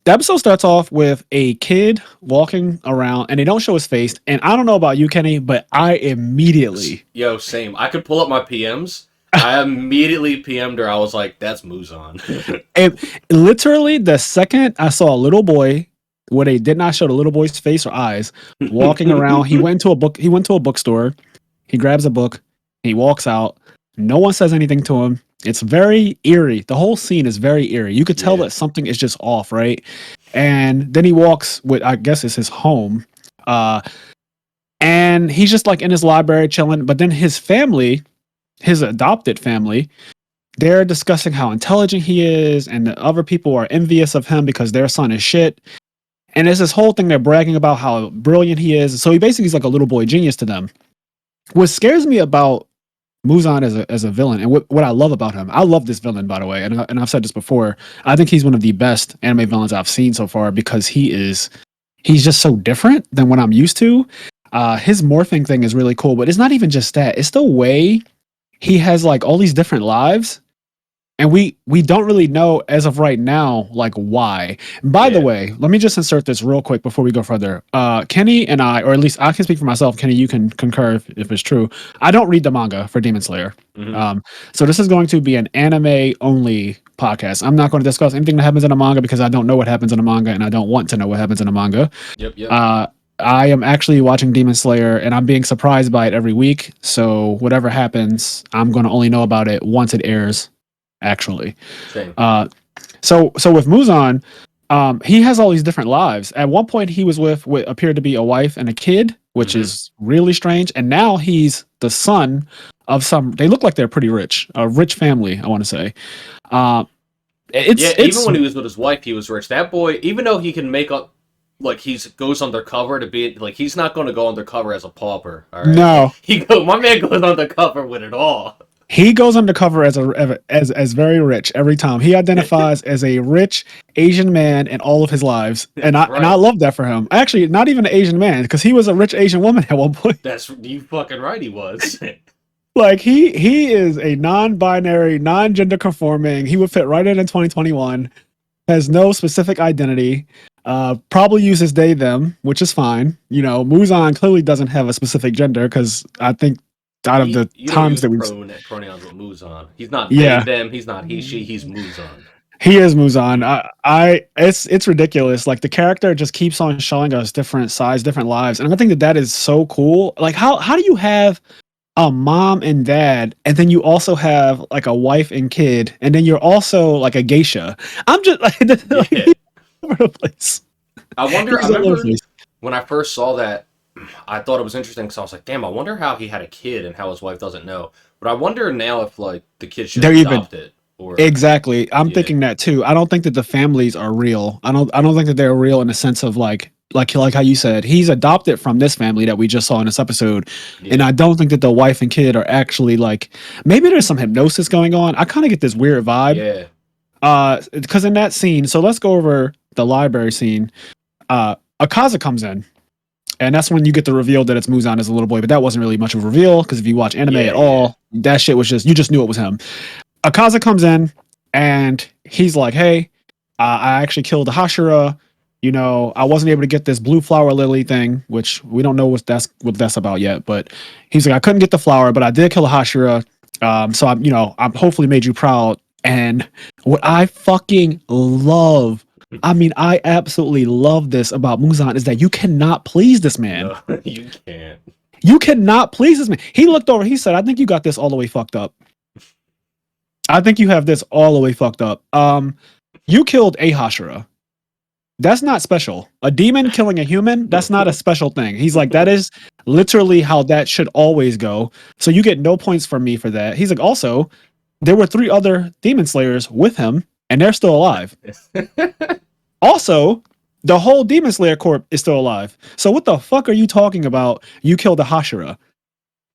The episode starts off with a kid walking around, and they don't show his face. And I don't know about you, Kenny, but I immediately, Yo, same. I could pull up my PMs. I immediately PM'd her. I was like, "That's Muzan." it, literally, the second I saw a little boy, where they did not show the little boy's face or eyes, walking around. He went to a book. He went to a bookstore. He grabs a book. He walks out. No one says anything to him. It's very eerie. The whole scene is very eerie. You could tell that something is just off, right? And then he walks with, I guess it's his home. And he's just like in his library chilling. But then his family, his adopted family, they're discussing how intelligent he is, and the other people are envious of him because their son is shit. And there's this whole thing they're bragging about how brilliant he is. So he basically is like a little boy genius to them. What scares me about Muzan as a villain, and what I love about him, I love this villain, by the way, and I've said this before. I think he's one of the best anime villains I've seen so far because he's just so different than what I'm used to. His morphing thing is really cool, but it's not even just that. It's the way he has like all these different lives, and we don't really know as of right now like why. By the way, let me just insert this real quick before we go further. Kenny and I, or at least I can speak for myself, Kenny, you can concur if it's true, I don't read the manga for Demon Slayer. So this is going to be an anime only podcast. I'm not going to discuss anything that happens in the manga because I don't know what happens in the manga, and I don't want to know what happens in the manga. I am actually watching Demon Slayer, and I'm being surprised by it every week. So whatever happens, I'm going to only know about it once it airs. Actually, so with Muzan, he has all these different lives. At one point, he was with what appeared to be a wife and a kid, which is really strange. And now he's the son of some. They look like they're pretty rich, a rich family, I want to say. Even when he was with his wife, he was rich. That boy, even though he can make up, like goes undercover to be like, he's not going to go undercover as a pauper. All right? No, my man goes undercover with it all. He goes undercover as very rich every time. He identifies as a rich Asian man in all of his lives, and I love that for him. Actually, not even an Asian man, because he was a rich Asian woman at one point. That's you fucking right. He was. Like he is a non-binary, non-gender conforming. He would fit right in 2021. Has no specific identity. Probably uses they them, which is fine. You know, Muzan clearly doesn't have a specific gender because I think. Out of the times that we've pronouns with Muzan, he's not they, them, he's not he, she, he's Muzan. He is Muzan. It's ridiculous. Like the character just keeps on showing us different sides, different lives, and I think that is so cool. Like how do you have a mom and dad, and then you also have like a wife and kid, and then you're also like a geisha? I'm just like, over the place. I remember when I first saw that. I thought it was interesting because I was like, damn, I wonder how he had a kid and how his wife doesn't know. But I wonder now if like the kid should adopt it. Or exactly. I'm thinking that too. I don't think that the families are real. I don't think that they're real in the sense of like how you said, he's adopted from this family that we just saw in this episode. Yeah. And I don't think that the wife and kid are actually like, maybe there's some hypnosis going on. I kind of get this weird vibe. Yeah. Because in that scene, so let's go over the library scene. Akaza comes in. And that's when you get the reveal that it's Muzan as a little boy, but that wasn't really much of a reveal because if you watch anime at all, that shit was you just knew it was him. Akaza comes in and he's like, "Hey, I actually killed the Hashira. You know, I wasn't able to get this blue flower lily thing, which we don't know what that's about yet. But he's like, I couldn't get the flower, but I did kill a Hashira. So I'm hopefully made you proud." And what I fucking love. I mean, I absolutely love this about Muzan is that you cannot please this man. No, you can't. You cannot please this man. He looked over, he said, I think you got this all the way fucked up. I think you have this all the way fucked up. You killed a Hashira. That's not special. A demon killing a human, that's not a special thing. He's like, that is literally how that should always go. So you get no points from me for that. He's like, also, there were 3 other demon slayers with him, and they're still alive. Also, the whole Demon Slayer Corp is still alive. So what the fuck are you talking about? You killed a Hashira.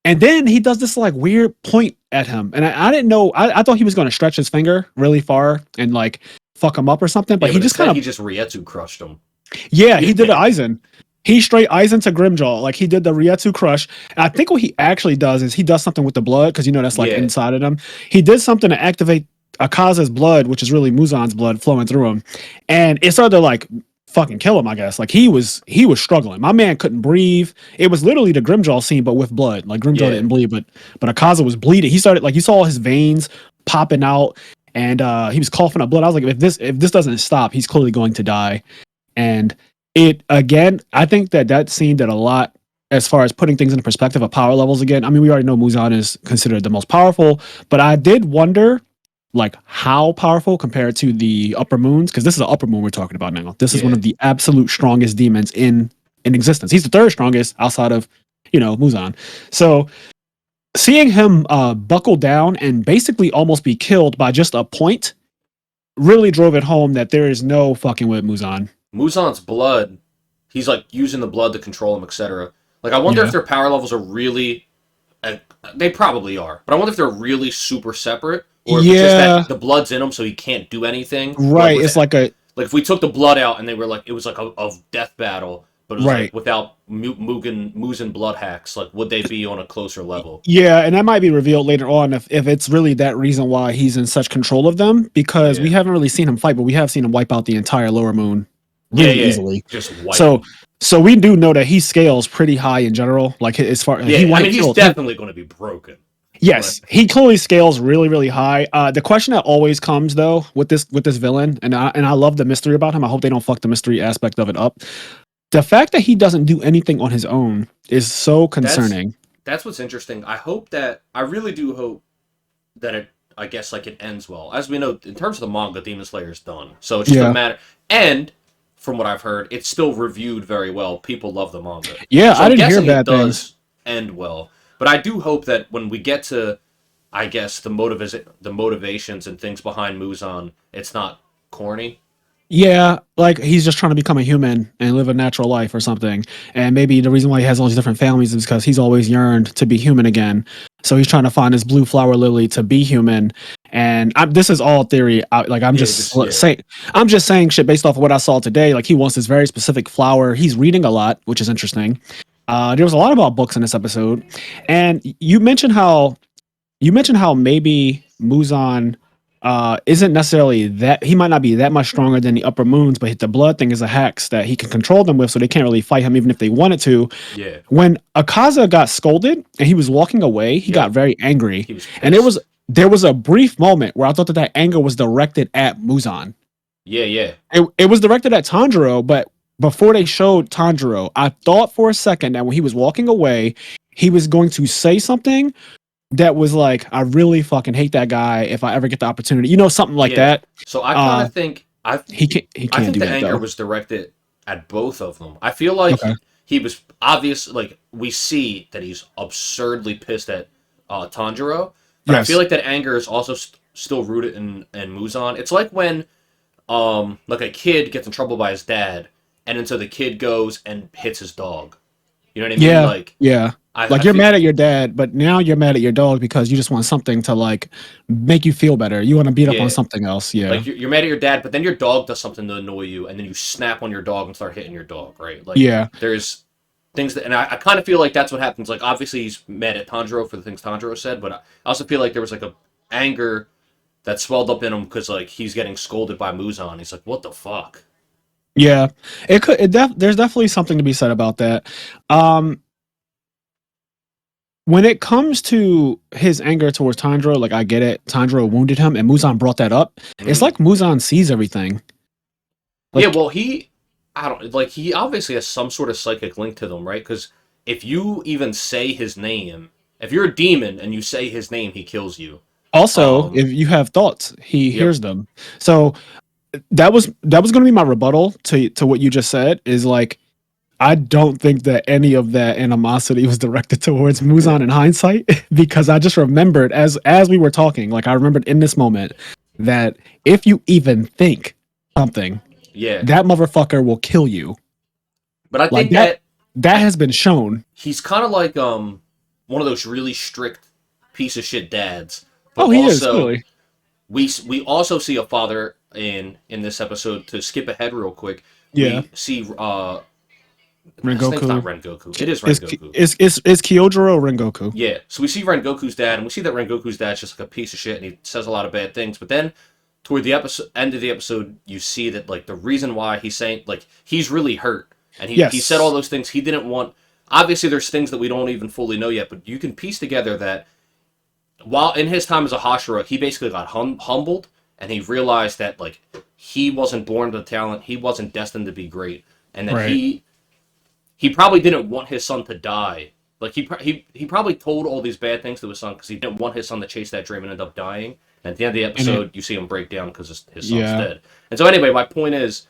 And then he does this like weird point at him. And I didn't know, I thought he was going to stretch his finger really far and like fuck him up or something. But he just kind of... He just Rietsu crushed him. Yeah, he did the Aizen. He straight Aizen to Grimjaw. Like he did the Rietsu crush. And I think what he actually does is he does something with the blood because you know that's like inside of him. He did something to activate Akaza's blood, which is really Muzan's blood, flowing through him, and it started to like fucking kill him. I guess like he was struggling. My man couldn't breathe. It was literally the Grimjaw scene, but with blood. Like Grimjaw didn't bleed, but Akaza was bleeding. He started like you saw his veins popping out, and he was coughing up blood. I was like, if this doesn't stop, he's clearly going to die. And it again, I think that scene did a lot as far as putting things into perspective of power levels again. I mean, we already know Muzan is considered the most powerful, but I did wonder like how powerful compared to the upper moons, because this is an upper moon we're talking about now. This is one of the absolute strongest demons in existence. He's the third strongest outside of, Muzan. So seeing him buckle down and basically almost be killed by just a point really drove it home that there is no fucking with Muzan. Muzan's blood, he's like using the blood to control him, etc. Like, I wonder if their power levels are really... they probably are. But I wonder if they're really super separate. Or if it's just that the blood's in him so he can't do anything. Right, it's like a... Like, if we took the blood out and they were like... It was like a death battle, but it was like without Muzan blood hacks, like, would they be on a closer level? Yeah, and that might be revealed later on if it's really that reason why he's in such control of them. Because we haven't really seen him fight, but we have seen him wipe out the entire lower moon really easily. Just wipe. So we do know that he scales pretty high in general. Like as far he's definitely going to be broken. Yes, he clearly scales really, really high. The question that always comes though with this villain, and I love the mystery about him. I hope they don't fuck the mystery aspect of it up. The fact that he doesn't do anything on his own is so concerning. That's what's interesting. I really do hope that it ends well. As we know, in terms of the manga, Demon Slayer is done. So it's just a matter. And from what I've heard, it's still reviewed very well. People love the manga. Yeah, so I didn't hear bad things. Does end well. But I do hope that when we get to, I guess, the motivations and things behind Muzan, it's not corny. Yeah, like he's just trying to become a human and live a natural life or something. And maybe the reason why he has all these different families is because he's always yearned to be human again. So he's trying to find his blue flower lily to be human. And this is all theory. I'm just saying shit based off of what I saw today. Like he wants this very specific flower. He's reading a lot, which is interesting. There was a lot about books in this episode, and you mentioned how maybe Muzan isn't necessarily that he might not be that much stronger than the upper moons, but the blood thing is a hex that he can control them with, so they can't really fight him even if they wanted to. Yeah. When Akaza got scolded and he was walking away, he got very angry, and there was a brief moment where I thought that anger was directed at Muzan. Yeah. It was directed at Tanjiro, but before they showed Tanjiro, I thought for a second that when he was walking away, he was going to say something that was like, I really fucking hate that guy if I ever get the opportunity. Something like that. So I kind of think... he can't I think do the that, anger though. was directed at both of them. I feel like he was obvious, like, we see that he's absurdly pissed at Tanjiro, but I feel like that anger is also still rooted in Muzan. It's like when like a kid gets in trouble by his dad, and then so the kid goes and hits his dog. You know what I mean? Yeah. You're mad at your dad, but now you're mad at your dog because you just want something to like make you feel better. You want to beat up on something else. Yeah. Like you're mad at your dad, but then your dog does something to annoy you, and then you snap on your dog and start hitting your dog, right? Like there's things that, and I kind of feel like that's what happens. Like obviously he's mad at Tanjiro for the things Tanjiro said, but I also feel like there was like a anger that swelled up in him because like he's getting scolded by Muzan. He's like, what the fuck? Yeah, there's definitely something to be said about that. When it comes to his anger towards Tanjiro, like I get it. Tanjiro wounded him, and Muzan brought that up. It's like Muzan sees everything. Like, well, he obviously has some sort of psychic link to them, right? Because if you even say his name, if you're a demon and you say his name, he kills you. Also, if you have thoughts, he hears them. So that was going to be my rebuttal to what you just said. Is like, I don't think that any of that animosity was directed towards Muzan in hindsight, because I just remembered as we were talking, like I remembered in this moment that if you even think something, that motherfucker will kill you. But I think that has been shown. He's kind of like one of those really strict piece of shit dads. But he is clearly. We also see a father in this episode. To skip ahead real quick, we see His name's not Rengoku. Rengoku. It is Rengoku. It's Kyojuro Rengoku. Yeah. So we see Rengoku's dad, and we see that Rengoku's dad's just like a piece of shit, and he says a lot of bad things. But then, toward the end of the episode, you see that like the reason why he's saying like he's really hurt, and he said all those things he didn't want. Obviously, there's things that we don't even fully know yet, but you can piece together that while in his time as a Hashira, he basically got humbled, and he realized that like he wasn't born with talent, he wasn't destined to be great, and that he probably didn't want his son to die. Like he probably told all these bad things to his son because he didn't want his son to chase that dream and end up dying. And at the end of the episode, you see him break down because his son's dead. And so anyway, my point is,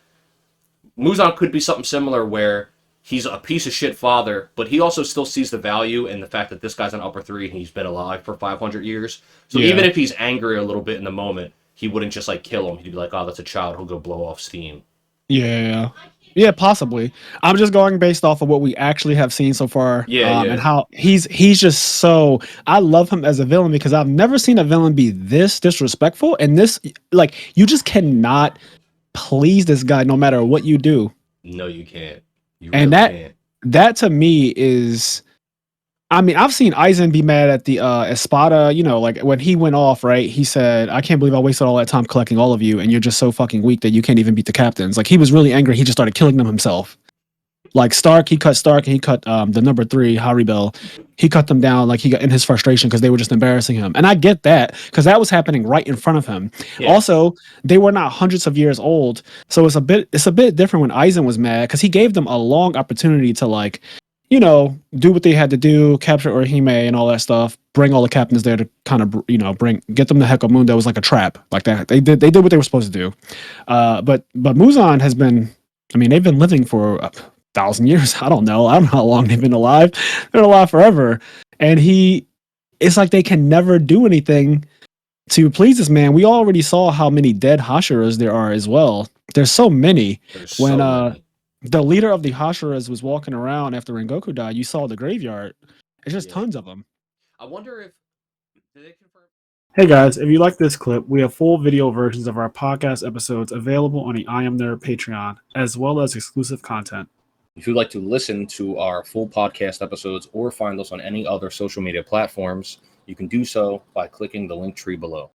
Muzan could be something similar where he's a piece of shit father, but he also still sees the value in the fact that this guy's an upper 3 and he's been alive for 500 years. So even if he's angry a little bit in the moment, he wouldn't just like kill him. He'd be like, "Oh, that's a child. He'll go blow off steam." Yeah, possibly. I'm just going based off of what we actually have seen so far. And how he's just so. I love him as a villain because I've never seen a villain be this disrespectful and this like you just cannot please this guy no matter what you do. No, you can't. You and really can't. That to me is. I mean, I've seen Aizen be mad at the Espada, you know, like when he went off, right? He said, "I can't believe I wasted all that time collecting all of you, and you're just so fucking weak that you can't even beat the captains." Like he was really angry. He just started killing them himself. Like Stark, he cut Stark, and he cut the number 3 Haribel. He cut them down like he got in his frustration because they were just embarrassing him. And I get that because that was happening right in front of him. Yeah. Also, they were not hundreds of years old, so it's a bit different when Aizen was mad because he gave them a long opportunity to like. You know, do what they had to do, capture Orihime and all that stuff, bring all the captains there to kind of, you know, get them to Hekamundo. That was like a trap like that. They did what they were supposed to do. But Muzan has been, I mean, they've been living for 1,000 years. I don't know how long they've been alive. They're alive forever. And it's like they can never do anything to please this man. We already saw how many dead Hashiras there are as well. There's so many. Many. The leader of the Hashiras was walking around after Rengoku died. You saw the graveyard. It's just tons of them. I wonder if... Did they confirm? Hey guys, if you like this clip, we have full video versions of our podcast episodes available on the IMNerd Patreon, as well as exclusive content. If you'd like to listen to our full podcast episodes or find us on any other social media platforms, you can do so by clicking the link tree below.